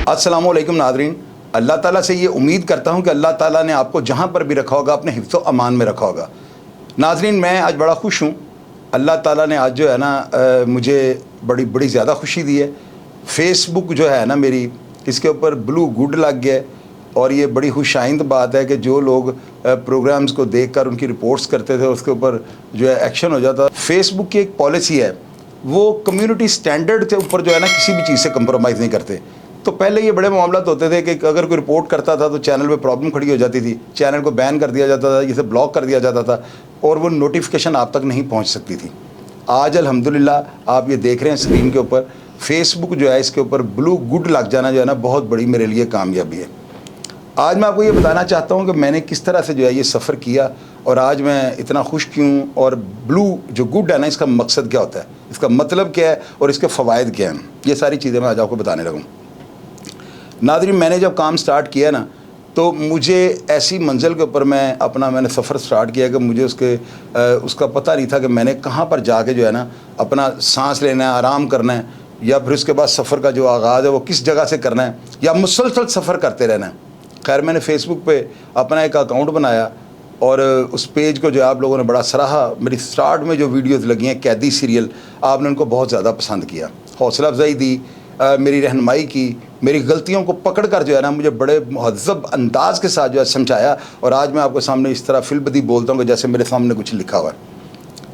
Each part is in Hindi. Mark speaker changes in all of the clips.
Speaker 1: अस्सलाम वालेकुम नादरीन। अल्लाह ताला से ये उम्मीद करता हूँ कि अल्लाह ताला ने आपको जहाँ पर भी रखा होगा अपने हिफ्ज़ व अमान में रखा होगा। नाजरीन, मैं आज बड़ा खुश हूँ। अल्लाह ताला ने आज जो है ना मुझे बड़ी ज़्यादा खुशी दी है। फ़ेसबुक जो है ना मेरी, इसके ऊपर ब्लू गुड लग गया है और ये बड़ी खुशाइंद बात है कि जो लोग प्रोग्राम्स को देखकर उनकी रिपोर्ट्स करते थे उसके ऊपर जो है एक्शन हो जाता। फ़ेसबुक की एक पॉलिसी है, वो कम्युनिटी स्टैंडर्ड के ऊपर जो है ना किसी भी चीज़ से कंप्रोमाइज़ नहीं करते। तो पहले ये बड़े मामलात होते थे कि अगर कोई रिपोर्ट करता था तो चैनल पे प्रॉब्लम खड़ी हो जाती थी, चैनल को बैन कर दिया जाता था, जिसे ब्लॉक कर दिया जाता था और वो नोटिफिकेशन आप तक नहीं पहुंच सकती थी। आज अल्हम्दुलिल्लाह आप ये देख रहे हैं स्क्रीन के ऊपर, फेसबुक जो है इसके ऊपर ब्लू गुड लग जाना जो है ना बहुत बड़ी मेरे लिए कामयाबी है। आज मैं आपको ये बताना चाहता हूँ कि मैंने किस तरह से जो है ये सफ़र किया और आज मैं इतना खुश क्यों, और ब्लू जो गुड है ना इसका मकसद क्या होता है, इसका मतलब क्या है और इसके फ़वाइद क्या हैं, ये सारी चीज़ें मैं आज आपको बताने लगूँ। नाज़रीन, मैंने जब काम स्टार्ट किया ना तो मुझे ऐसी मंजिल के ऊपर मैंने सफ़र स्टार्ट किया कि मुझे उसका पता नहीं था कि मैंने कहाँ पर जाके जो है ना अपना सांस लेना है, आराम करना है, या फिर उसके बाद सफ़र का जो आगाज़ है वो किस जगह से करना है, या मुसलसल सफ़र करते रहना है। खैर, मैंने फ़ेसबुक पे अपना एक अकाउंट बनाया और उस पेज को जो आप लोगों ने बड़ा सराहा। मेरी स्टार्ट में जो वीडियोज़ लगी हैं कैदी सीरियल, आपने उनको बहुत ज़्यादा पसंद किया, हौसला अफजाई दी, मेरी रहनुमाई की, मेरी गलतियों को पकड़ कर जो है ना मुझे बड़े महज़्ज़ब अंदाज़ के साथ जो है समझाया। और आज मैं आपको सामने इस तरह फिलबदी बोलता हूँ कि जैसे मेरे सामने कुछ लिखा हुआ है।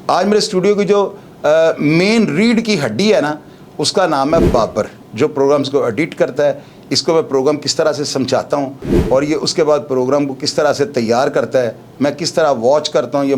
Speaker 1: आज मेरे स्टूडियो की जो मेन रीढ़ की हड्डी है ना उसका नाम है बाबर, जो प्रोग्राम्स को एडिट करता है। इसको मैं प्रोग्राम किस तरह से समझाता हूँ और ये उसके बाद प्रोग्राम को किस तरह से तैयार करता है, मैं किस तरह वॉच करता हूँ, ये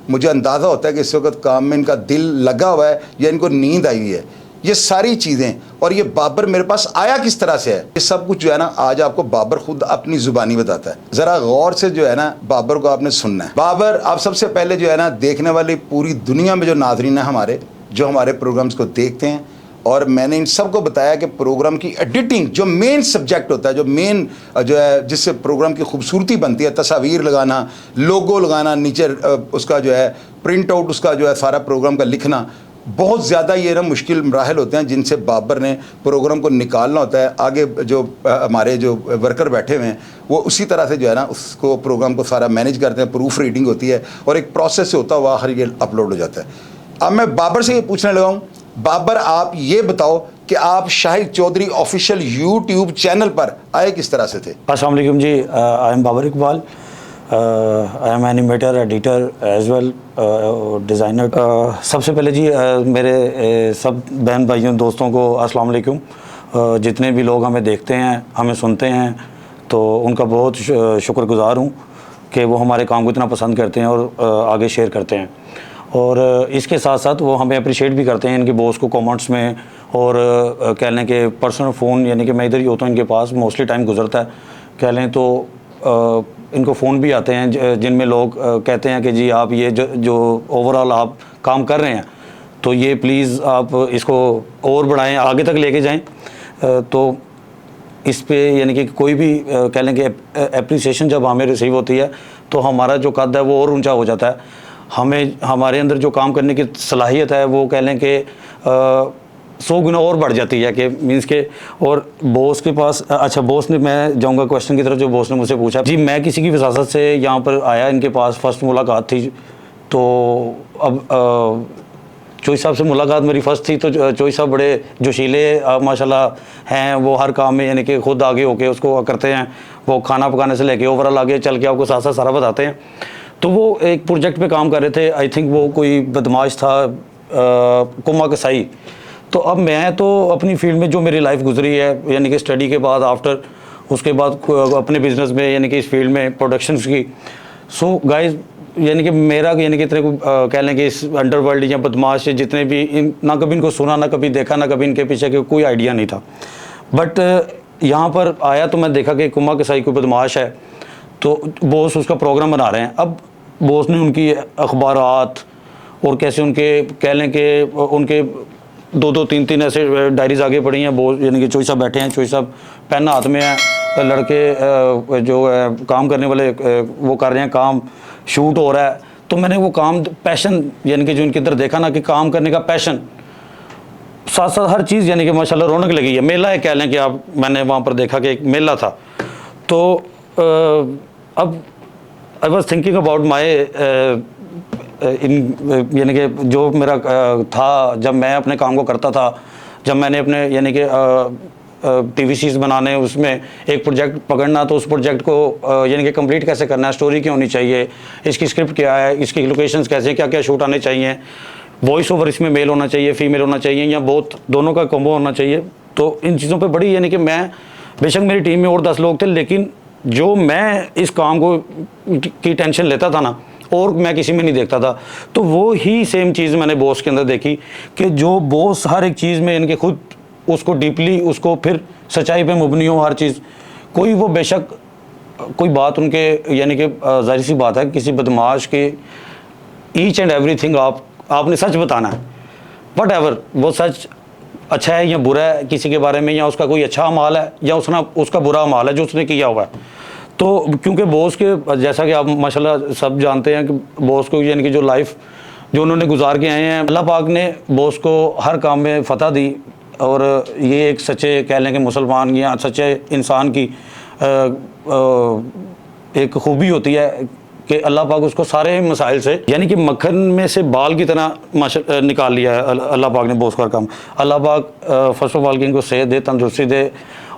Speaker 1: मुझे अंदाज़ा होता है कि इस वक्त काम में इनका दिल लगा हुआ है या इनको नींद आई हुई है, ये सारी चीज़ें। और ये बाबर मेरे पास आया किस तरह से है, ये सब कुछ जो है ना आज आपको बाबर खुद अपनी ज़ुबानी बताता है। ज़रा गौर से जो है ना बाबर को आपने सुनना है। बाबर, आप सबसे पहले जो है ना देखने वाली पूरी दुनिया में जो नाज़रीन है हमारे, जो हमारे प्रोग्राम्स को देखते हैं, और मैंने इन सब को बताया कि प्रोग्राम की एडिटिंग जो मेन सब्जेक्ट होता है, जो है जिससे प्रोग्राम की खूबसूरती बनती है, तस्वीर लगाना, लोगो लगाना, नीचे उसका जो है प्रिंट आउट, उसका जो है सारा प्रोग्राम का लिखना, बहुत ज़्यादा ये ना मुश्किल मराहल होते हैं जिनसे बाबर ने प्रोग्राम को निकालना होता है। आगे जो हमारे जो वर्कर बैठे हुए हैं वो उसी तरह से जो है ना उसको प्रोग्राम को सारा मैनेज करते हैं, प्रूफ रीडिंग होती है और एक प्रोसेस से होता हुआ हर ये अपलोड हो जाता है। अब मैं बाबर से ये पूछने लगा हूँ, बाबर आप ये बताओ कि आप Shahid Chaudhary official YouTube channel पर आए किस तरह से थे?
Speaker 2: अस्सलाम वालेकुम जी, I am Babar Iqbal, I am animator, editor as well designer. सबसे पहले जी मेरे सब बहन भाइयों दोस्तों को अस्सलाम वालेकुम। जितने भी लोग हमें देखते हैं, हमें सुनते हैं, तो उनका बहुत शुक्रगुज़ार हूँ कि वो हमारे काम को इतना पसंद करते हैं और आगे शेयर करते हैं। और इसके साथ साथ वो हमें अप्रिशिएट भी करते हैं इनके बॉस को कमेंट्स में, और कह लें कि पर्सनल फ़ोन, यानी कि मैं इधर ही होता हूँ, इनके पास मोस्टली टाइम गुजरता है, कह लें तो इनको फ़ोन भी आते हैं जिनमें लोग कहते हैं कि जी आप ये जो ओवरऑल आप काम कर रहे हैं तो ये प्लीज़ आप इसको और बढ़ाएं, आगे तक लेके जाएं। तो इस पे यानी कि कोई भी कह लें कि एप्रिसिएशन जब हमें रिसीव होती है तो हमारा जो कद है वो और ऊंचा हो जाता है। हमें हमारे अंदर जो काम करने की सलाहियत है वो कह लें कि 100 गुना और बढ़ जाती है, कि मींस के। और बॉस के पास, अच्छा बॉस ने, मैं जाऊंगा क्वेश्चन की तरफ जो बॉस ने मुझसे पूछा। जी, मैं किसी की वसासत से यहाँ पर आया, इनके पास फर्स्ट मुलाकात थी, तो अब चोई साहब से मुलाकात मेरी फ़र्स्ट थी, तो चोई साहब बड़े जोशीले माशाल्लाह हैं, वो हर काम में यानी कि खुद आगे होके उसको करते हैं। वो खाना पकाने से लेके ओवरऑल आगे चल के आपको साथ साथ सारा बताते हैं। तो वो एक प्रोजेक्ट पे काम कर रहे थे, आई थिंक वो कोई बदमाश था, कुमा कसाई। तो अब मैं तो अपनी फील्ड में जो मेरी लाइफ गुजरी है, यानी कि स्टडी के बाद आफ्टर, उसके बाद अपने बिजनेस में यानी कि इस फील्ड में प्रोडक्शंस की। सो गाइस, यानी कि मेरा यानी कि इतने को कह लें कि इस अंडरवर्ल्ड या बदमाश जितने भी ना कभी इनको सुना, ना कभी देखा, ना कभी इनके पीछे के कोई आइडिया नहीं था। बट यहाँ पर आया तो मैं देखा कि कुमा कसाई कोई बदमाश है, तो बॉस उसका प्रोग्राम बना रहे हैं। अब बॉस ने उनकी अखबारात और कैसे उनके कह लें कि उनके 2-2, 3-3 ऐसे डायरीज आगे पड़ी हैं। बॉस यानी कि चोई साहब बैठे हैं, चोई साहब पेन हाथ में है, लड़के जो है काम करने वाले वो कर रहे हैं, काम शूट हो रहा है। तो मैंने वो काम पैशन यानी कि जो इनके अंदर देखा ना कि काम करने का पैशन, साथ साथ हर चीज़ यानी कि माशाल्लाह रौनक लगी है। मेला है कह लें कि आप, मैंने वहाँ पर देखा कि एक मेला था। तो अब I was thinking about my in यानी कि जो मेरा था, जब मैं अपने काम को करता था, जब मैंने अपने यानी कि TVCs बनाने, उसमें एक प्रोजेक्ट पकड़ना, तो उस प्रोजेक्ट को यानी कि कंप्लीट कैसे करना है, स्टोरी क्या होनी चाहिए, इसकी स्क्रिप्ट क्या है, इसकी लोकेशंस कैसे हैं, क्या क्या शूट आने चाहिए, वॉइस ओवर इसमें मेल होना चाहिए, फीमेल होना चाहिए, या बोथ दोनों का कॉम्बो होना चाहिए। तो इन चीज़ों पे बड़ी यानी कि मैं, बेशक मेरी टीम में और 10 लोग थे, लेकिन जो मैं इस काम को की टेंशन लेता था ना, और मैं किसी में नहीं देखता था। तो वो ही सेम चीज़ मैंने बॉस के अंदर देखी कि जो बॉस हर एक चीज़ में इनके खुद उसको डीपली, उसको फिर सच्चाई पे मुबनी हो हर चीज़। कोई वो बेशक कोई बात उनके यानी कि जाहिर सी बात है, किसी बदमाश के ईच एंड एवरीथिंग आपने सच बताना है, वट एवर वो सच अच्छा है या बुरा है किसी के बारे में, या उसका कोई अच्छा अमाल है या उसका बुरा अमाल है जो उसने किया हुआ है। तो क्योंकि बॉस के, जैसा कि आप माशाल्लाह सब जानते हैं कि बॉस को यानी कि जो लाइफ जो उन्होंने गुजार के आए हैं, अल्लाह पाक ने बॉस को हर काम में फतह दी। और ये एक सच्चे कह लें कि मुसलमान या सच्चे इंसान की एक खूबी होती है कि अल्लाह पाक उसको सारे मसाइल से यानी कि मक्खन में से बाल की तरह निकाल लिया है अल्लाह पाक ने बॉस का काम। अल्लाह पाक फर्स्ट ऑफ ऑल कि इनको सेहत दे, तंदुरुस्ती दे,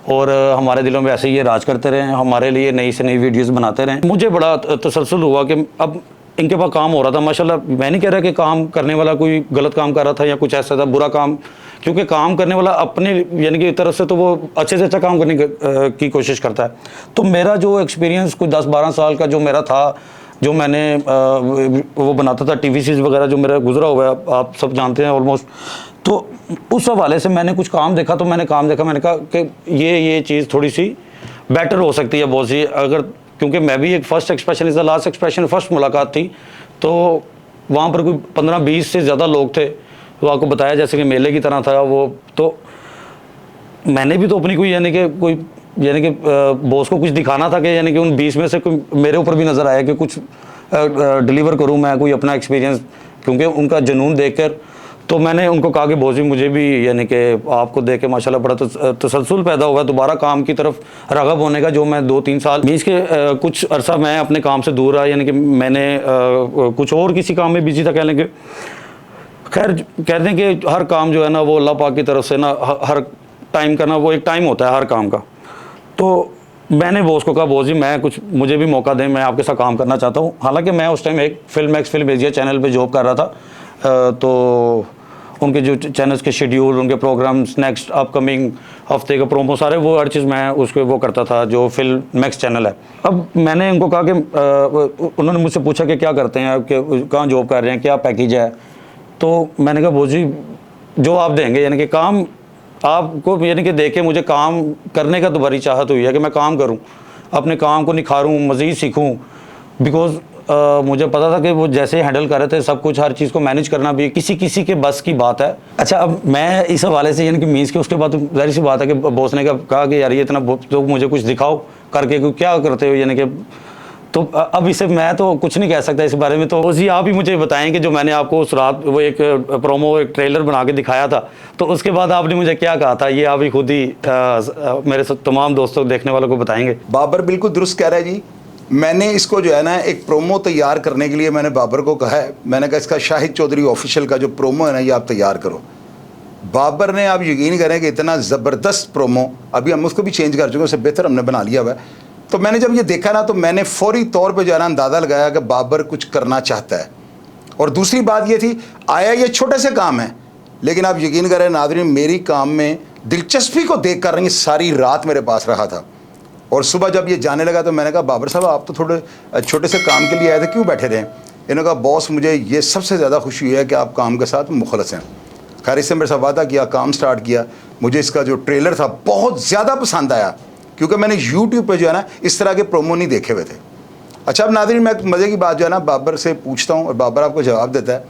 Speaker 2: और हमारे दिलों में ऐसे ही ये राज करते रहें, हमारे लिए नई से नई वीडियोस बनाते रहें। मुझे बड़ा तसल्सल हुआ कि अब इनके पास काम हो रहा था माशाल्लाह। मैं नहीं कह रहा कि काम करने वाला कोई गलत काम कर रहा था या कुछ ऐसा था बुरा काम, क्योंकि काम करने वाला अपने यानी कि तरफ से तो वो अच्छे से अच्छा काम करने की कोशिश करता है। तो मेरा जो एक्सपीरियंस कुछ 10-12 साल का जो मेरा था, जो मैंने वो बनाता था TVCs वगैरह, जो मेरा गुजरा हुआ है आप सब जानते हैं ऑलमोस्ट। तो उस हवाले से मैंने कुछ काम देखा, तो मैंने कहा कि ये चीज़ थोड़ी सी बेटर हो सकती है बहुत सी, अगर, क्योंकि मैं भी एक first expression is the last expression, first मुलाकात थी। तो वहाँ पर कोई 15-20 से ज़्यादा लोग थे, तो आपको बताया जैसे कि मेले की तरह था वो। तो मैंने भी तो अपनी कोई यानी कि बॉस को कुछ दिखाना था कि यानी कि उन 20 में से कोई मेरे ऊपर भी नज़र आया कि कुछ डिलीवर करूं मैं कोई अपना एक्सपीरियंस, क्योंकि उनका जुनून देखकर। तो मैंने उनको कहा कि बॉस जी मुझे भी यानी कि आपको देख के माशाल्लाह बड़ा तसल्सल पैदा हुआ दोबारा काम की तरफ राग़ब होने का, जो मैं 2-3 साल मीन्स के कुछ अरसा मैं अपने काम से दूर रहा, यानी कि मैंने कुछ और किसी काम में बिजी था कह लें कि। खैर कहते हैं कि हर काम जो है ना वो अल्लाह पाक की तरफ से ना, हर टाइम का ना वो एक टाइम होता है हर काम का। तो मैंने बॉस को कहा बॉस जी मुझे भी मौका दें, मैं आपके साथ काम करना चाहता हूँ। हालांकि मैं उस टाइम एक फिल्म एजिया चैनल पे जॉब कर रहा था। तो उनके जो चैनल्स के शेड्यूल, उनके प्रोग्राम्स, नेक्स्ट अपकमिंग हफ्ते का प्रोमो, सारे वो हर चीज़ मैं उसको वो करता था, जो फिल्म मैक्स चैनल है। अब मैंने उनको कहा कि उन्होंने मुझसे पूछा कि क्या करते हैं आप, कहाँ जॉब कर रहे हैं, क्या पैकेज है। तो मैंने कहा बॉस जी जो आप देंगे, यानी कि काम आपको यानी कि देखे मुझे काम करने का दोबारी चाहत हुई है कि मैं काम करूं, अपने काम को निखारूं, मज़ीद सीखूं। बिकॉज मुझे पता था कि वो जैसे हैंडल कर रहे थे सब कुछ, हर चीज़ को मैनेज करना भी किसी के बस की बात है। अच्छा, अब मैं इस हवाले से यानी कि मीन्स के उसके बाद जाहिर सी बात है कि बॉस ने कहा कि यार ये इतना तो मुझे कुछ दिखाओ करके, क्या करते हो यानी कि। तो अब इसे मैं तो कुछ नहीं कह सकता इस बारे में। तो उसी आप ही मुझे बताएं कि जो मैंने आपको उस रात वो एक प्रोमो, एक ट्रेलर बना के दिखाया था, तो उसके बाद आपने मुझे क्या कहा था, ये आप ही खुद ही मेरे तमाम दोस्तों देखने वालों को बताएंगे।
Speaker 1: बाबर बिल्कुल दुरुस्त कह रहा है जी। मैंने इसको जो है ना एक प्रोमो तैयार करने के लिए मैंने बाबर को कहा है, मैंने कहा इसका शाहिद चौधरी ऑफिशियल का जो प्रोमो है ना ये आप तैयार करो। बाबर ने, आप यकीन करें कि इतना ज़बरदस्त प्रोमो, अभी हम उसको भी चेंज कर चुके हैं, उससे बेहतर हमने बना लिया हुआ है। तो मैंने जब ये देखा ना तो मैंने फौरी तौर पे जो है ना अंदाज़ा लगाया कि बाबर कुछ करना चाहता है। और दूसरी बात ये थी, आया ये छोटे से काम है, लेकिन आप यकीन करें नाज़रीन, मेरी काम में दिलचस्पी को देख कर सारी रात मेरे पास रहा था। और सुबह जब ये जाने लगा तो मैंने कहा बाबर साहब आप तो थोड़े छोटे से काम के लिए आए थे, क्यों बैठे रहे? इन्होंने कहा बॉस मुझे ये सबसे ज़्यादा खुशी है कि आप काम के साथ मुखलस हैं। खैर इससे मेरे साथ वादा किया, काम स्टार्ट किया। मुझे इसका जो ट्रेलर था बहुत ज़्यादा पसंद आया, क्योंकि मैंने YouTube पे जो है ना इस तरह के प्रोमो नहीं देखे हुए थे। अच्छा, अब नाज़रीन मैं मज़े की बात जो है ना बाबर से पूछता हूँ और बाबर आपको जवाब देता है।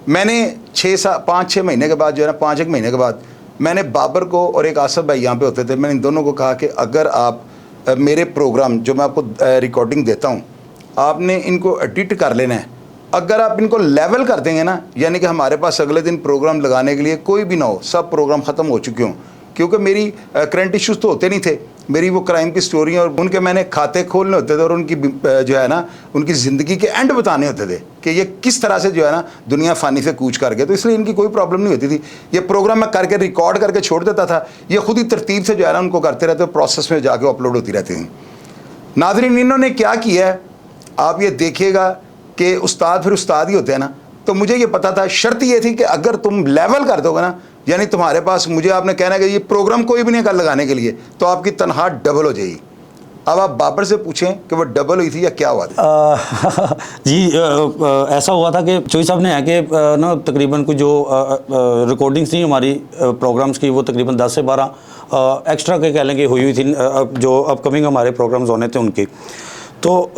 Speaker 1: मैंने 5-6 महीने के बाद जो है ना 5-1 महीने के बाद मैंने बाबर को और एक आसफ भाई यहाँ पे होते थे, मैंने इन दोनों को कहा कि अगर आप मेरे प्रोग्राम जो मैं आपको रिकॉर्डिंग देता हूँ, आपने इनको एडिट कर लेना है अगर आप इनको लेवल कर देंगे ना, यानी कि हमारे पास अगले दिन प्रोग्राम लगाने के लिए कोई भी ना हो, सब प्रोग्राम ख़त्म हो चुके हों, क्योंकि मेरी करंट इश्यूज़ तो होते नहीं थे, मेरी वो क्राइम की स्टोरी और उनके मैंने खाते खोलने होते थे और उनकी जो है ना उनकी ज़िंदगी के एंड बताने होते थे कि ये किस तरह से जो है ना दुनिया फ़ानी से कूच कर गया। तो इसलिए इनकी कोई प्रॉब्लम नहीं होती थी। ये प्रोग्राम मैं करके रिकॉर्ड करके छोड़ देता था, ये खुद ही तरतीब से जो है ना उनको करते रहते, प्रोसेस में जाके अपलोड होती रहती थी। नाज़रीन, इन्होंने क्या किया है आप ये देखिएगा कि उस्ताद फिर उस्ताद ही होते हैं ना। तो मुझे ये पता था, शर्त ये थी कि अगर तुम लेवल कर दोगे ना, यानी तुम्हारे पास, मुझे आपने कहना है कि ये प्रोग्राम कोई भी नहीं कर लगाने के लिए, तो आपकी तनख्वाह डबल हो जाएगी। अब आप बाबर से पूछें कि वो डबल हुई थी या क्या हुआ था।
Speaker 2: जी ऐसा हुआ था कि चोई साहब ने है कि ना तकरीबन कुछ जो रिकॉर्डिंग्स थी हमारी प्रोग्राम्स की, वो तकरीबन 10 से 12 एक्स्ट्रा के कह लेंगे हुई थी, जो अपकमिंग हमारे प्रोग्राम्स होने थे उनकी। तो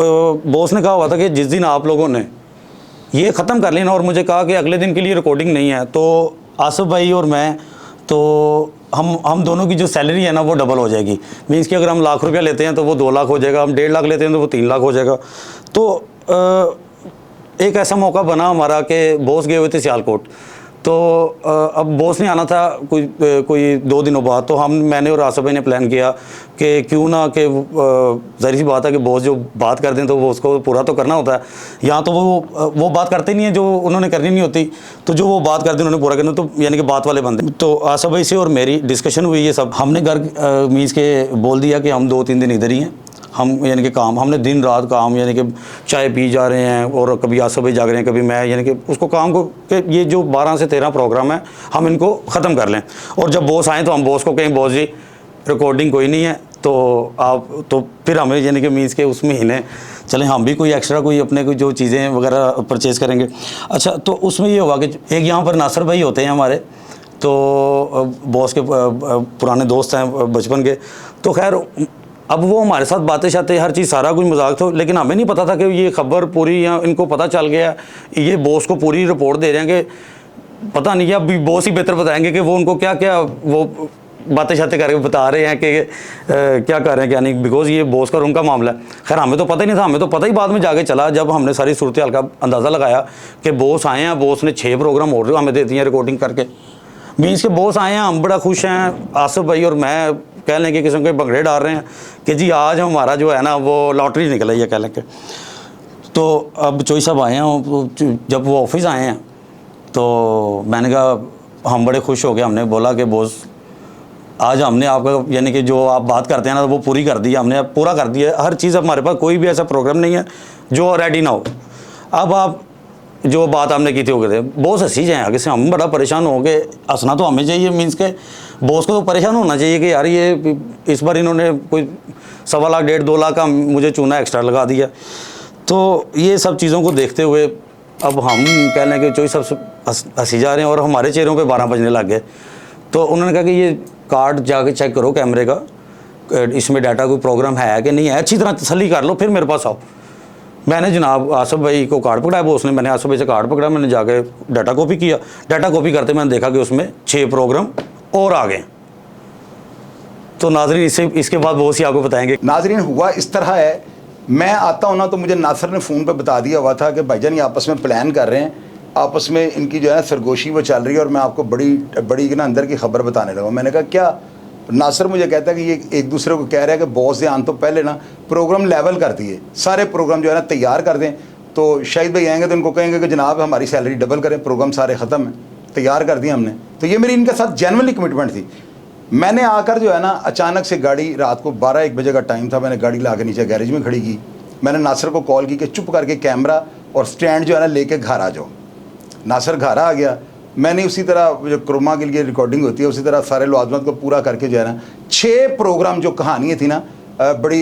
Speaker 2: बॉस ने कहा हुआ था कि जिस दिन आप लोगों ने ये ख़त्म कर लेना, और मुझे कहा कि अगले दिन के लिए रिकॉर्डिंग नहीं है, तो आसिफ भाई और मैं, तो हम दोनों की जो सैलरी है ना वो डबल हो जाएगी। मीन्स कि अगर हम लाख रुपया लेते हैं तो वो 2 लाख हो जाएगा, हम 1.5 लाख लेते हैं तो वो 3 लाख हो जाएगा। तो एक ऐसा मौका बना हमारा कि बॉस गए हुए थे सियालकोट, तो अब बॉस ने आना था कोई 2 दिनों बाद। तो मैंने और आसिफ भाई ने प्लान किया कि क्यों ना कि ज़ाहिर सी बात है कि बॉस जो बात कर दें तो वो उसको पूरा तो करना होता है। यहाँ तो वो बात करते नहीं है जो उन्होंने करनी नहीं होती, तो जो वो बात करते उन्होंने पूरा करना, तो यानी कि बात वाले बंदे। तो आसिफ भाई से और मेरी डिस्कशन हुई, ये सब हमने घर मीन्स के बोल दिया कि हम 2-3 दिन इधर ही हैं, हम यानी कि काम, हमने दिन रात काम, यानी कि चाय पी जा रहे हैं, और कभी आसिफ भाई जाग रहे हैं, कभी मैं, यानी कि उसको काम को कि ये जो 12 से 13 प्रोग्राम है हम इनको ख़त्म कर लें। और जब बॉस आएँ तो हम बॉस को कहें बॉस जी रिकॉर्डिंग कोई नहीं है, तो आप तो फिर हमें यानी कि मीन्स के उस महीने चलें हम भी कोई एक्स्ट्रा कोई अपने कोई जो चीज़ें वगैरह परचेज़ करेंगे। अच्छा, तो उसमें ये हुआ कि एक यहाँ पर नासिर भाई होते हैं हमारे, तो बॉस के पुराने दोस्त हैं बचपन के। तो खैर अब वो हमारे साथ बातें शातें हर चीज़ सारा कुछ मजाक था, लेकिन हमें नहीं पता था कि ये खबर पूरी, या इनको पता चल गया, ये बॉस को पूरी रिपोर्ट दे रहे हैं कि पता नहीं, अभी बॉस ही बेहतर बताएंगे कि वो उनको क्या क्या वो बातें शातें करके बता रहे हैं कि क्या कर रहे हैं क्या नहीं, बिकॉज ये बॉस का और उनका मामला है। खैर हमें तो पता ही नहीं था, हमें तो पता ही बाद में जाके चला जब हमने सारी सूरत हाल का अंदाज़ा लगाया कि बॉस आए हैं, बॉस ने 6 प्रोग्राम और हमें दे दिए हैं रिकॉर्डिंग करके। मीन्स के बॉस आए हैं, हम बड़ा खुश हैं, आसिफ भाई और मैं कह लें कि किस्म के भंगड़े डाल रहे हैं कि जी आज हमारा जो है ना वो लॉटरी निकला, ये कह लें कि। तो अब चोई साहब आए हैं, जब वो ऑफिस आए हैं तो मैंने कहा, हम बड़े खुश हो गए, हमने बोला कि बॉस आज हमने आपका यानी कि जो आप बात करते हैं ना वो पूरी कर दी, हमने पूरा कर दिया हर चीज़। हमारे पास कोई भी ऐसा प्रोग्राम नहीं है जो रेडी ना हो। अब आप जो बात हमने की थी वो कहते बॉस हंसी जाए आगे से, हम बड़ा परेशान हो गए। हंसना तो हमें चाहिए, मीन्स के बॉस को तो परेशान होना चाहिए कि यार ये इस बार इन्होंने कोई 1.25 लाख 1.5-2 लाख का मुझे चूना एक्स्ट्रा लगा दिया। तो ये सब चीज़ों को देखते हुए अब हम कह लें कि चोई सब हंसी जा रहे हैं और हमारे चेहरों पे 12 बजने लग गए। तो उन्होंने कहा कि ये कार्ड जाके चेक करो कैमरे का, इसमें डाटा कोई प्रोग्राम है कि नहीं है, अच्छी तरह तसल्ली कर लो, फिर मेरे पास आओ। मैंने जनाब आसिफ भाई को कार्ड पकड़ाया, वो उसने, मैंने आसिफ भाई से कार्ड पकड़ा, मैंने जाके डाटा कॉपी किया। डाटा कॉपी करते मैंने देखा कि उसमें 6 प्रोग्राम और आ गए। तो नाजरीन इसके बाद बहुत सी आपको बताएंगे।
Speaker 1: नाजरीन हुआ इस तरह है, मैं आता हूँ ना तो मुझे नासिर ने फ़ोन पे बता दिया हुआ था कि भाईजान ये आपस में प्लान कर रहे हैं, आपस में इनकी जो है सरगोशी वो चल रही है और मैं आपको बड़ी ना अंदर की खबर बताने लगा। मैंने कहा क्या? नासिर मुझे कहता है कि ये एक दूसरे को कह रहा है कि बॉस आने तो पहले ना प्रोग्राम लेवल कर दिए, सारे प्रोग्राम जो है ना तैयार कर दें। तो शाहिद भाई आएंगे तो इनको कहेंगे कि जनाब हमारी सैलरी डबल करें, प्रोग्राम सारे ख़त्म हैं, तैयार कर दिए हमने। तो ये मेरी इनके साथ जेन्युइनली कमिटमेंट थी। मैंने आकर जो है ना अचानक से गाड़ी, रात को 12-1 बजे का टाइम था, मैंने गाड़ी ला के नीचे गैरेज में खड़ी की। मैंने नासिर को कॉल की कि चुप करके कैमरा और स्टैंड जो है ना लेके घर आ जाओ। नासिर घर आ गया। मैंने उसी तरह जो क्रोमा के लिए रिकॉर्डिंग होती है उसी तरह सारे लवाजमत को पूरा करके जो है ना 6 प्रोग्राम जो कहानियाँ थी ना बड़ी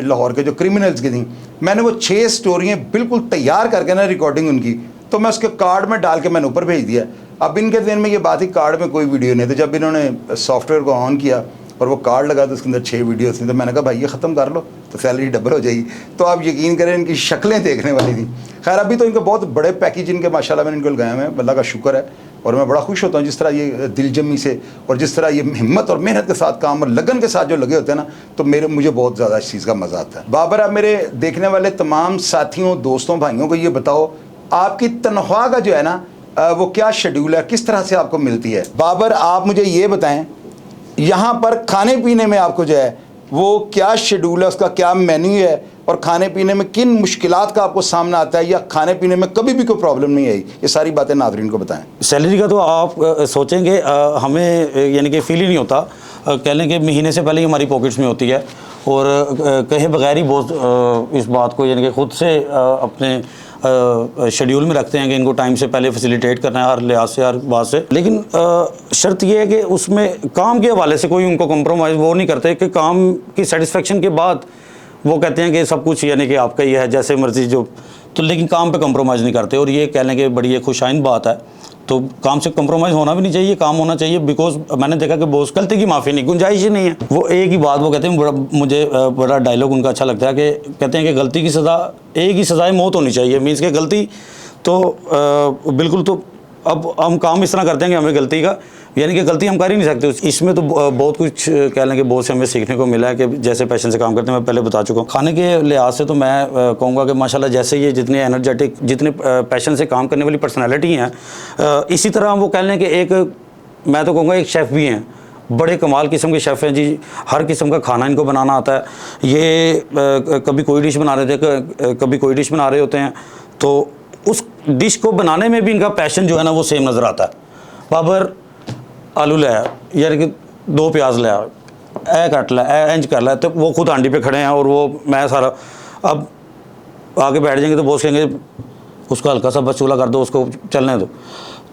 Speaker 1: लाहौर के जो क्रिमिनल्स की थी, मैंने वो 6 स्टोरियाँ बिल्कुल तैयार करके ना रिकॉर्डिंग उनकी, तो मैं उसके कार्ड में डाल के मैंने ऊपर भेज दिया। अब इनके दिन में ये बात ही, कार्ड में कोई वीडियो नहीं थी। जब इन्होंने सॉफ्टवेयर को ऑन किया और वो कार्ड लगा तो उसके अंदर 6 वीडियोस थी। तो मैंने कहा भाई ये ख़त्म कर लो तो सैलरी डबल हो जाएगी। तो आप यकीन करें इनकी शक्लें देखने वाली थी। खैर अभी तो इनके बहुत बड़े पैकेज इनके माशाल्लाह मैंने इनको लगाए हुए हैं, अल्लाह का शुक्र है। और मैं बड़ा खुश होता हूँ जिस तरह ये दिलजमी से और जिस तरह ये हिम्मत और मेहनत के साथ काम और लगन के साथ जो लगे होते हैं ना, तो मुझे बहुत ज़्यादा इस चीज़ का मज़ा आता है। बाबर, आप मेरे देखने वाले तमाम साथियों, दोस्तों, भाइयों को ये बताओ आपकी तनख्वाह का जो है ना वो क्या शेड्यूल है, किस तरह से आपको मिलती है? बाबर, आप मुझे ये बताएं, यहाँ पर खाने पीने में आपको जो है वो क्या शेड्यूल है, उसका क्या मेन्यू है, और खाने पीने में किन मुश्किलात का आपको सामना आता है, या खाने पीने में कभी भी कोई प्रॉब्लम नहीं आई? ये सारी बातें नाज़रीन को बताएं।
Speaker 2: सैलरी का तो आप सोचेंगे हमें यानी कि फील ही नहीं होता, कह लें कि महीने से पहले ही हमारी पॉकेट्स में होती है, और कहे बगैर ही बहुत इस बात को यानी कि ख़ुद से अपने शेड्यूल में रखते हैं कि इनको टाइम से पहले फैसिलिटेट करना है हर लिहाज से, हर बात से। लेकिन शर्त यह है कि उसमें काम के हवाले से कोई उनको कम्प्रोमाइज़ वो नहीं करते कि काम की सेटिस्फेक्शन के बाद वो कहते हैं कि सब कुछ यानी कि आपका ही है, जैसे मर्जी जो, तो लेकिन काम पे कम्प्रोमाइज़ नहीं करते, और ये कह लें कि बड़ी एक खुशाइन बात है। तो काम से कम्प्रोमाइज़ होना भी नहीं चाहिए, काम होना चाहिए, बिकॉज मैंने देखा कि बॉस गलती की माफ़ी नहीं, गुंजाइश ही नहीं है। वो एक ही बात वो कहते हैं, मुझे बड़ा डायलॉग उनका अच्छा लगता है कि कहते हैं कि गलती की सज़ा, एक ही सज़ाए मौत होनी चाहिए। मीन्स के गलती तो बिल्कुल, तो अब हम काम इस तरह करते हैं कि हमें गलती का यानी कि गलती हम कर ही नहीं सकते। इसमें तो बहुत कुछ कह लें कि बहुत से हमें सीखने को मिला है कि जैसे पैशन से काम करते हैं, मैं पहले बता चुका हूँ। खाने के लिहाज से तो मैं कहूँगा कि माशाल्लाह जैसे ये जितने एनर्जेटिक, जितने पैशन से काम करने वाली पर्सनैलिटी हैं, इसी तरह वो कह लें कि एक, मैं तो कहूँगा एक शेफ़ भी हैं, बड़े कमाल किस्म के शेफ़ हैं जी। हर किस्म का खाना इनको बनाना आता है। ये कभी कोई डिश बना रहे थे, कभी कोई डिश बना रहे होते हैं, तो उस डिश को बनाने में भी इनका पैशन जो है ना वो सेम नज़र आता है। बाबर आलू लाया, यानी कि 2 प्याज लाया, ए कट ला, ए इंच कर ला, तो वो खुद हांडी पे खड़े हैं और वो मैं सारा, अब आगे बैठ जाएंगे तो बॉस कहेंगे उसको हल्का सा बस चूल्हा कर दो, उसको चलने दो।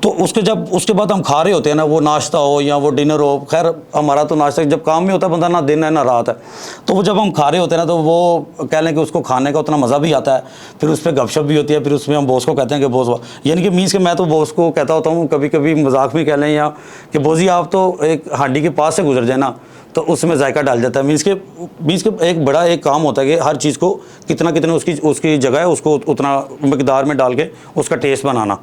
Speaker 2: तो उसके बाद हम खा रहे होते हैं ना, वो नाश्ता हो या वो डिनर हो, खैर हमारा तो नाश्ता जब काम में होता है बंदा, ना दिन है ना रात है, तो वो जब हम खा रहे होते हैं ना, तो वो कह लें कि उसको खाने का उतना मज़ा भी आता है, फिर उस पर गपशप भी होती है, फिर उसमें हम बॉस को कहते हैं कि बॉस, यानी कि मीन्स के मैं तो बॉस को कहता होता हूँ, कभी कभी मजाक भी कह लें, या कि बॉस जी आप तो एक हांडी के पास से गुजर जाए ना, तो उसमें जायका डाल जाता है। मीन्स के एक बड़ा एक काम होता है कि हर चीज़ को कितना उसकी जगह है, उसको उतना मकदार में डाल के उसका टेस्ट बनाना।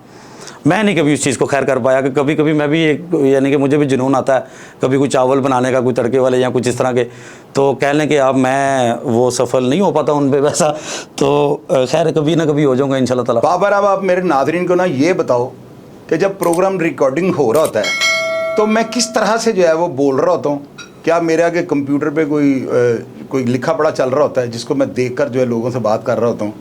Speaker 2: मैं नहीं कभी उस चीज़ को खैर कर पाया, कि कभी कभी मैं भी एक, यानी कि मुझे भी जुनून आता है कभी कोई चावल बनाने का, कोई तड़के वाले या कुछ इस तरह के, तो कह लें कि अब मैं वो सफल नहीं हो पाता उन पे वैसा, तो खैर कभी ना कभी हो जाऊँगा इंशाल्लाह ताला।
Speaker 1: बाबर, अब आप मेरे नाज़रीन को ना ये बताओ कि जब प्रोग्राम रिकॉर्डिंग हो रहा होता है तो मैं किस तरह से जो है वो बोल रहा होता हूँ? क्या मेरे आगे कंप्यूटर पे कोई लिखा पढ़ा चल रहा होता है जिसको मैं देखकर जो है लोगों से बात कर रहा होता हूँ?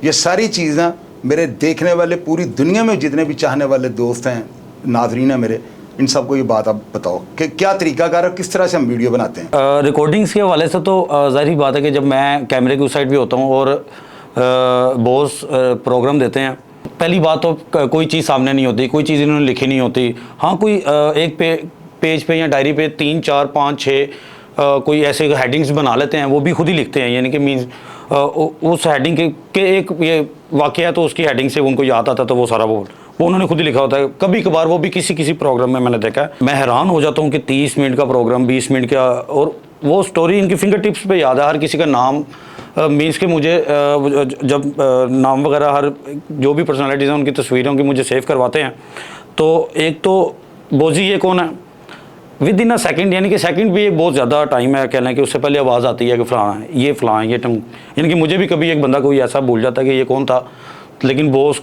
Speaker 1: ये सारी चीज़ें मेरे देखने वाले, पूरी दुनिया में जितने भी चाहने वाले दोस्त हैं, नाजरीन हैं मेरे, इन सबको ये बात आप बताओ कि क्या तरीकाकार है, किस तरह से हम वीडियो बनाते हैं?
Speaker 2: रिकॉर्डिंग्स के हवाले से तो ज़ाहिर बात है कि जब मैं कैमरे की उस साइड भी होता हूँ और बॉस प्रोग्राम देते हैं, पहली बात तो कोई चीज़ सामने नहीं होती, कोई चीज़ इन्होंने लिखी नहीं होती। हाँ, कोई एक पेज पे या डायरी पे 3, 4, 5, 6 कोई ऐसे हेडिंग्स बना लेते हैं, वो भी खुद ही लिखते हैं, यानी कि मीन्स उस हेडिंग के एक ये वाक़या है तो उसकी हेडिंग से उनको याद आता, तो वो सारा वो उन्होंने खुद ही लिखा होता है। कभी कभार वो भी किसी प्रोग्राम में मैंने देखा है, मैं हैरान हो जाता हूँ कि 30 मिनट का प्रोग्राम, 20 मिनट का, और वो स्टोरी इनकी फिंगर टिप्स पे याद है, हर किसी का नाम, मीन्स के मुझे जब नाम वगैरह हर जो भी पर्सनालिटीज़ हैं उनकी तस्वीरें उनकी मुझे सेव करवाते हैं, तो एक तो बोजी ये कौन है विद इन अ सेकंड, यानी कि सेकंड भी एक बहुत ज़्यादा टाइम है, कहना कि उससे पहले आवाज़ आती है कि फ़लाँ है, ये फ़लाँ है, ये टंग, यानी कि मुझे भी कभी एक बंदा कोई ऐसा भूल जाता है कि ये कौन था, लेकिन बॉस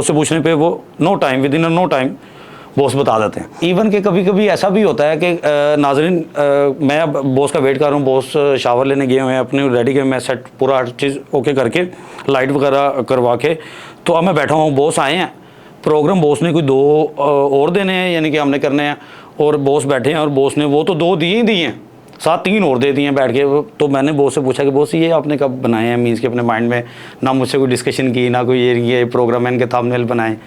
Speaker 2: से पूछने पे वो no time, within a no time boss बता देते हैं। इवन के कभी कभी ऐसा भी होता है कि नाज़रीन, मैं अब बॉस का वेट कर रहा हूँ, बॉस शावर लेने गए हुए हैं, अपने रेडी के, मैं सेट पूरा हर चीज़ ओके करके लाइट वगैरह करवा के, तो अब मैं बैठा हूँ, बॉस आए हैं, प्रोग्राम बॉस ने कोई 2 और देने हैं, यानी कि हमने करने हैं, और बॉस बैठे हैं और बॉस ने वो तो 2 दिए ही दिए हैं, साथ 3 और दे दिए हैं बैठ के। तो मैंने बॉस से पूछा कि बॉस ये आपने कब बनाए हैं, मीन्स के अपने माइंड में ना मुझसे कोई डिस्कशन की, ना कोई ये प्रोग्राम इनके थंबनेल बनाए,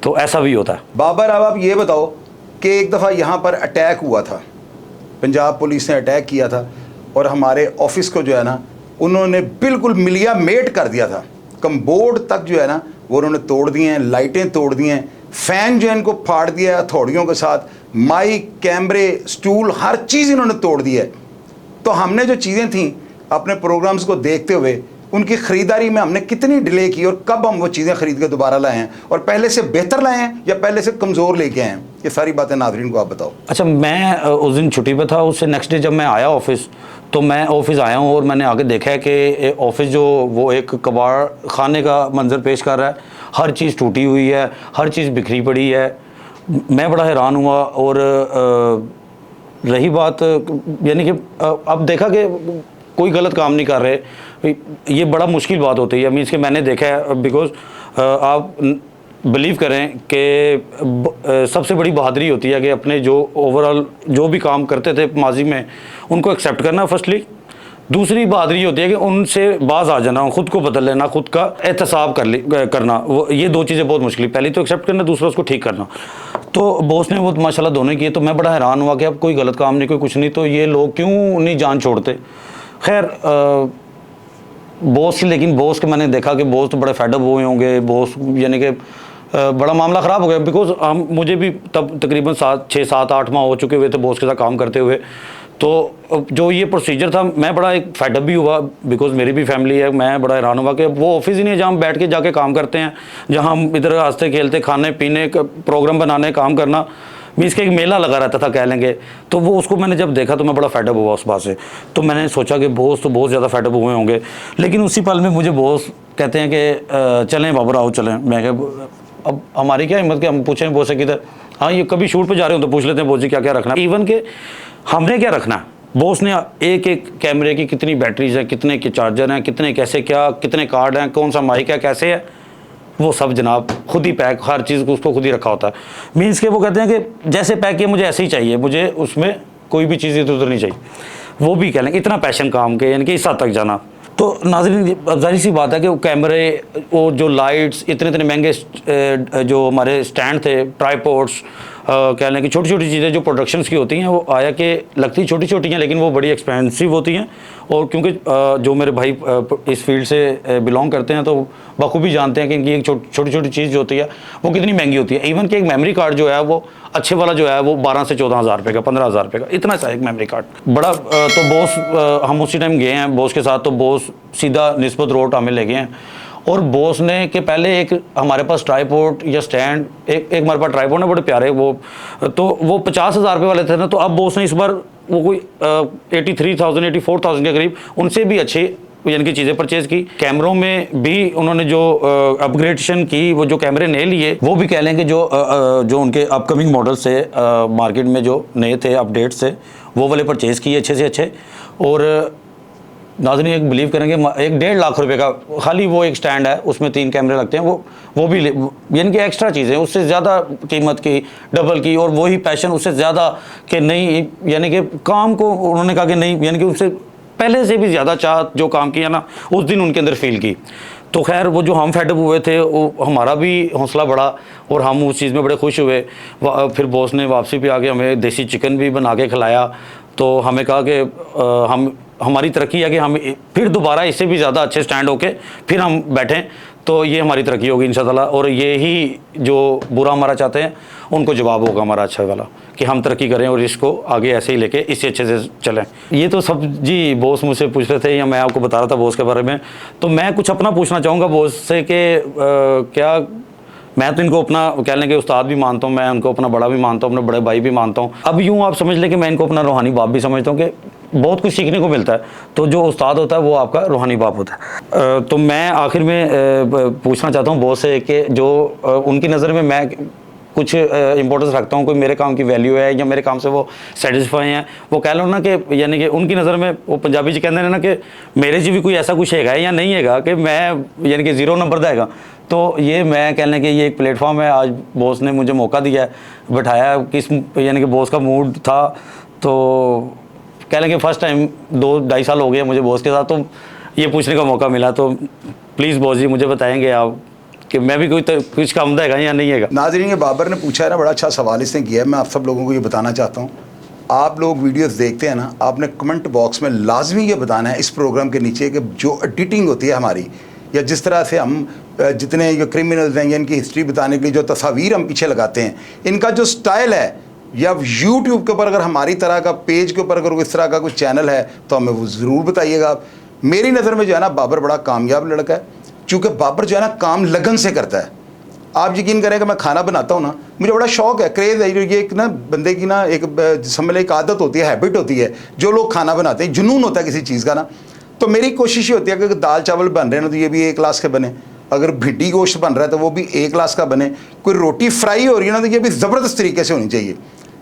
Speaker 2: तो ऐसा भी होता है।
Speaker 1: बाबर, अब आप ये बताओ कि एक दफ़ा यहाँ पर अटैक हुआ था, पंजाब पुलिस ने अटैक किया था और हमारे ऑफिस को जो है ना उन्होंने बिल्कुल मिलिया मेट कर दिया था, कमबोर्ड तक जो है ना वो उन्होंने तोड़ दिए हैं, लाइटें तोड़ दी हैं, फ़ैन जो है इनको फाड़ दिया है हथौड़ियों के साथ, माइक, कैमरे, स्टूल, हर चीज़ इन्होंने तोड़ दी है। तो हमने जो चीज़ें थीं अपने प्रोग्राम्स को देखते हुए उनकी ख़रीदारी में हमने कितनी डिले की और कब हम वो चीज़ें ख़रीद के दोबारा लाए हैं, और पहले से बेहतर लाए हैं या पहले से कमज़ोर लेके आए हैं, ये सारी बातें नाज़रीन को आप बताओ।
Speaker 2: अच्छा, मैं उस दिन छुट्टी पे था, उससे नेक्स्ट डे जब मैं आया ऑफिस, तो मैं ऑफिस आया हूँ और मैंने आगे देखा है कि ऑफिस जो वो एक कबाड़ खाने का मंजर पेश कर रहा है, हर चीज़ टूटी हुई है, हर चीज़ बिखरी पड़ी है। मैं बड़ा हैरान हुआ। और रही बात यानी कि अब देखा कि कोई गलत काम नहीं कर रहे, ये बड़ा मुश्किल बात होती है। मीन्स कि मैंने देखा है, बिकॉज आप बिलीव करें कि सबसे बड़ी बहादुरी होती है कि अपने जो ओवरऑल जो भी काम करते थे माजी में उनको एक्सेप्ट करना फर्स्टली। दूसरी बहादुरी होती है कि उनसे बाज आ जाना, खुद को बदल लेना, खुद का एहतसाब करना। वो ये दो चीज़ें बहुत मुश्किल, पहली तो एक्सेप्ट करना, दूसरा उसको ठीक करना। तो बॉस ने वो माशाल्लाह दोनों किए। तो मैं बड़ा हैरान हुआ कि अब कोई गलत काम नहीं, कोई कुछ नहीं, तो ये लोग क्यों नहीं जान छोड़ते। खैर बॉस, लेकिन बॉस के मैंने देखा कि बॉस तो बड़े फेडअप हुए होंगे। बॉस यानी कि बड़ा मामला ख़राब हो गया, बिकॉज मुझे भी तब तकरीबन 6-7-8 माह हो चुके हुए थे बॉस के साथ काम करते हुए। तो जो ये प्रोसीजर था, मैं बड़ा एक फेडअप भी हुआ, बिकॉज मेरी भी फैमिली है। मैं बड़ा हैरान हुआ कि वो ऑफिस ही नहीं है जहाँ हम बैठ के जाके काम करते हैं, जहाँ हम इधर हंसते खेलते, खाने पीने का प्रोग्राम बनाने, काम करना, मीन्स का एक मेला लगा रहता था कह लेंगे। तो वो उसको मैंने जब देखा तो मैं बड़ा फेडअप हुआ उस बात से। तो मैंने सोचा कि बॉस तो बहुत ज़्यादा फेडअप हुए होंगे। लेकिन उसी पल में मुझे बॉस कहते हैं कि चलें बाबर आओ चलें। मैं क्या, अब हमारी क्या हिम्मत कि हम पूछें बॉस से किधर, हाँ ये कभी शूट पे जा रहे हो तो पूछ लेते हैं बॉस जी क्या क्या रखना है। इवन के हमने क्या रखना है, बॉस ने एक एक कैमरे की कितनी बैटरीज हैं, कितने के चार्जर हैं, कितने कैसे क्या, कितने कार्ड हैं, कौन सा माइक है, कैसे है, वो सब जनाब खुद ही पैक, हर चीज़ को उसको खुद ही रखा होता है। मीन्स के वो कहते हैं कि जैसे पैक किया मुझे ऐसे ही चाहिए, मुझे उसमें कोई भी चीज़ इधर उधर नहीं चाहिए। वो भी कह लें इतना पैशन काम के, यानी कि इस हद तक जाना। तो नाज़रीन जाहिर सी बात है कि वो कैमरे, वो जो लाइट्स, इतने इतने महंगे जो हमारे स्टैंड थे, ट्राईपोड्स, कह लें कि छोटी छोटी चीज़ें जो प्रोडक्शंस की होती हैं, वो आया कि लगती छोटी छोटी हैं लेकिन वो बड़ी एक्सपेंसिव होती हैं। और क्योंकि जो मेरे भाई इस फील्ड से बिलोंग करते हैं तो बखूबी जानते हैं कि इनकी एक छोटी छोटी चीज़ जो होती है वो कितनी महंगी होती है। इवन कि एक मेमोरी कार्ड जो है वो अच्छे वाला जो है वो 12 से 14 हज़ार रुपये का, 15 हज़ार रुपये का, इतना सा एक मेमोरी कार्ड बड़ा। तो बॉस हम उसी टाइम गए हैं बॉस के साथ, तो बॉस सीधा निस्बत रोड हमें ले गए हैं। और बॉस ने कि पहले एक हमारे पास ट्राईपोड या स्टैंड, एक हमारे पास ट्राईपोड है बड़े प्यारे, वो तो वो 50 हज़ार रुपये वाले थे ना। तो अब बॉस ने इस बार वो कोई 83,000 84,000 के करीब उनसे भी अच्छे यानी कि चीज़ें परचेज़ की। कैमरों में भी उन्होंने जो अपग्रेडेशन की, वो जो कैमरे नए लिए वो भी कह लें कि जो उनके अपकमिंग मॉडल से मार्केट में जो नए थे, अपडेट से, वो वाले परचेज़ किए अच्छे से अच्छे। और नाज़रीन एक बिलीव करेंगे, 1.5 लाख रुपए का खाली वो एक स्टैंड है, उसमें 3 कैमरे लगते हैं, वो भी यानी कि एक्स्ट्रा चीज़ें उससे ज़्यादा कीमत की, डबल की, और वही पैशन उससे ज़्यादा कि नहीं, यानी कि काम को उन्होंने कहा कि नहीं, यानी कि उससे पहले से भी ज़्यादा चाह जो काम किया ना उस दिन उनके अंदर फील की। तो खैर वो जो हम फेडअप हुए थे वो हमारा भी हौसला बढ़ा और हम उस चीज़ में बड़े खुश हुए। फिर बॉस ने वापसी पे आके हमें देसी चिकन भी बना के खिलाया। तो हमें कहा कि हमारी तरक्की है कि हम फिर दोबारा इससे भी ज़्यादा अच्छे स्टैंड होके फिर हम बैठें, तो ये हमारी तरक्की होगी इंशाअल्लाह। और ये ही जो बुरा हमारा चाहते हैं उनको जवाब होगा हमारा अच्छा वाला, कि हम तरक्की करें और इसको आगे ऐसे ही लेके इससे अच्छे से चलें। ये तो सब जी बॉस मुझसे पूछ रहे थे या मैं आपको बता रहा था बॉस के बारे में। तो मैं कुछ अपना पूछना चाहूँगा बॉस से कि क्या, मैं तो इनको अपना कह लें कि उस्ताद भी मानता हूँ, मैं उनको अपना बड़ा भी मानता हूँ, अपने बड़े भाई भी मानता हूँ। अब यूँ आप समझ लें कि मैं इनको अपना रूहानी बाप भी समझता हूँ कि बहुत कुछ सीखने को मिलता है। तो जो उस्ताद होता है वो आपका रूहानी बाप होता है। तो मैं आखिर में पूछना चाहता हूँ बॉस से कि जो उनकी नज़र में मैं कुछ इंपॉर्टेंस रखता हूँ, कोई मेरे काम की वैल्यू है या मेरे काम से वो सेटिस्फाई हैं, वो कह लो ना कि यानी कि उनकी नज़र में वो पंजाबी जी कहते हैं ना कि मेरे जी भी कोई ऐसा कुछ है या नहीं है कि मैं यानी कि 0 नंबर देगा। तो ये मैं कह लें कि ये एक प्लेटफॉर्म है, आज बॉस ने मुझे मौका दिया है, बिठाया, किस यानी कि बॉस का मूड था। तो कह लें कि फ़र्स्ट टाइम 2-2.5 साल हो गए मुझे बॉस के साथ, तो ये पूछने का मौका मिला। तो प्लीज़ बॉस जी मुझे बताएंगे आप कि मैं भी कुछ काम देगा या नहीं है।
Speaker 1: नाज़रीन ये बाबर ने पूछा है ना, बड़ा अच्छा सवाल इसने किया है। मैं आप सब लोगों को ये बताना चाहता हूँ, आप लोग वीडियोस देखते हैं ना, आपने कमेंट बॉक्स में लाजमी ये बताना है इस प्रोग्राम के नीचे कि जो एडिटिंग होती है हमारी, या जिस तरह से हम जितने जो क्रिमिनल्स हैं या इनकी हिस्ट्री बताने के लिए जो तस्वीर हम पीछे लगाते हैं, इनका जो स्टाइल है, या यूट्यूब के ऊपर अगर हमारी तरह का पेज के ऊपर अगर इस तरह का कोई चैनल है तो हमें वो ज़रूर बताइएगा। मेरी नज़र में जो है ना बाबर बड़ा कामयाब लड़का है, क्योंकि बाबर जो है ना काम लगन से करता है। आप यकीन करें कि मैं खाना बनाता हूँ ना, मुझे बड़ा शौक़ है, क्रेज़ है। ये एक ना बंदे की ना एक समझ एक आदत होती है, हैबिट होती है। जो लोग खाना बनाते हैं, जुनून होता है किसी चीज़ का ना। तो मेरी कोशिश ये होती है कि दाल चावल बन रहे हैं ना तो ये भी A क्लास के बने, अगर भिंडी गोश्त बन रहा है तो वो भी A क्लास का बने, कोई रोटी फ्राई हो रही है ना तो ये भी ज़बरदस्त तरीके से होनी चाहिए।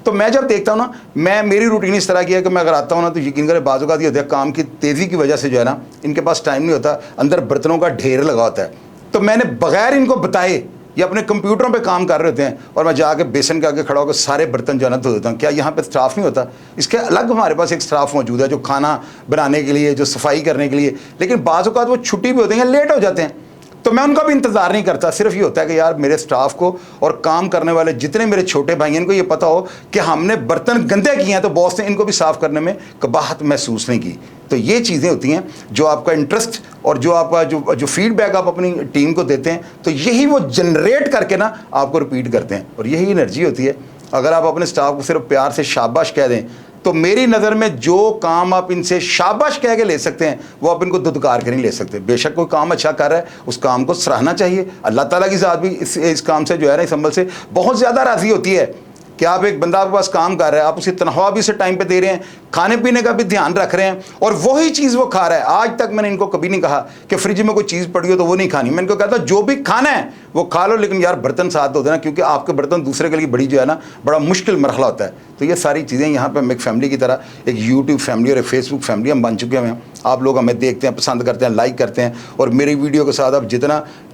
Speaker 1: तो मैं जब देखता हूँ ना, मेरी रूटीन इस तरह की है कि मैं अगर आता हूँ ना तो यकीन करें बाज़ औक़ात ये होता है काम की तेज़ी की वजह से जो है ना इनके पास टाइम नहीं होता, अंदर बर्तनों का ढेर लगा होता है, तो मैंने बग़ैर इनको बताए ये अपने कंप्यूटरों पे काम कर रहे होते हैं और मैं जाके बेसन के आगे खड़ा होकर सारे बर्तन जो है ना धो देता हूँ। क्या यहाँ पे स्टाफ नहीं होता? इसके अलग हमारे पास एक स्टाफ मौजूद है जो खाना बनाने के लिए, जो सफाई करने के लिए, लेकिन बाज़ औक़ात वो छुट्टी भी होते हैं, लेट हो जाते हैं, तो मैं उनका भी इंतज़ार नहीं करता। सिर्फ ये होता है कि यार मेरे स्टाफ को और काम करने वाले जितने मेरे छोटे भाई हैं इनको ये पता हो कि हमने बर्तन गंदे किए हैं तो बॉस ने इनको भी साफ़ करने में कबाहत महसूस नहीं की। तो ये चीज़ें होती हैं जो आपका इंटरेस्ट और जो आपका जो फीडबैक आप अपनी टीम को देते हैं, तो यही वो जनरेट करके ना आपको रिपीट करते हैं और यही एनर्जी होती है। अगर आप अपने स्टाफ को सिर्फ प्यार से शाबाश कह दें तो मेरी नज़र में जो काम आप इनसे शाबाश कह के ले सकते हैं वो आप इनको दुदकार के नहीं ले सकते। बेशक कोई काम अच्छा कर रहा है, उस काम को सराहना चाहिए। अल्लाह ताला की ज़ात भी इस काम से जो है ना, इस अमल से बहुत ज़्यादा राज़ी होती है कि आप एक बंदा आपके पास काम कर रहा है, आप उसे तनख्वाह भी उसे टाइम पे दे रहे हैं, खाने पीने का भी ध्यान रख रहे हैं और वही चीज़ वो खा रहा है। आज तक मैंने इनको कभी नहीं कहा कि फ्रिज में कोई चीज़ पड़ी हो तो वो नहीं खानी। मैं इनको कहता जो भी खाना है वो खा लो, लेकिन यार बर्तन साथ धो देना, क्योंकि आपके बर्तन दूसरे के लिए बड़ी जो है ना बड़ा मुश्किल मरहला होता है। तो ये सारी चीज़ें यहाँ पर हम एक फैमिली की तरह, एक यूट्यूब फैमिली और एक फेसबुक फैमिली हम बन चुके हैं। आप लोग हमें देखते हैं, पसंद करते हैं, लाइक करते हैं और मेरी वीडियो के साथ आप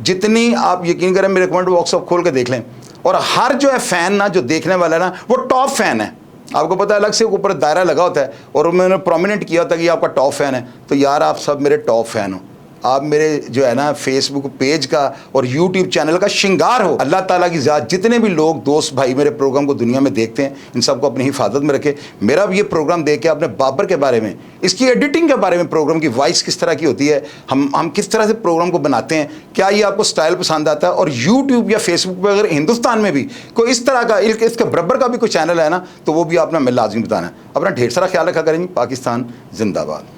Speaker 1: जितनी आप यकीन करें मेरे कमेंट बॉक्स आप खोल के देख लें, और हर जो है फ़ैन ना जो देखने वाला है ना वो टॉप फ़ैन है। आपको पता है अलग से ऊपर दायरा लगा होता है और मैंने प्रोमिनेंट किया होता है कि आपका टॉप फ़ैन है। तो यार आप सब मेरे टॉप फ़ैन हो, आप मेरे जो है ना फेसबुक पेज का और यूट्यूब चैनल का श्रृंगार हो। अल्लाह ताला की ज़ात जितने भी लोग दोस्त भाई मेरे प्रोग्राम को दुनिया में देखते हैं इन सबको अपनी हिफाजत में रखे। मेरा भी ये प्रोग्राम देख के आपने बाबर के बारे में, इसकी एडिटिंग के बारे में, प्रोग्राम की वॉइस किस तरह की होती है, हम किस तरह से प्रोग्राम को बनाते हैं, क्या ये आपको स्टाइल पसंद आता है, और यूट्यूब या फेसबुक पर अगर हिंदुस्तान में भी कोई इस तरह का इसके बराबर का भी कोई चैनल है ना तो वो भी आपने हमें लाजमी बताना है। अपना ढेर सारा ख्याल रखा करेंगे। पाकिस्तान जिंदाबाद।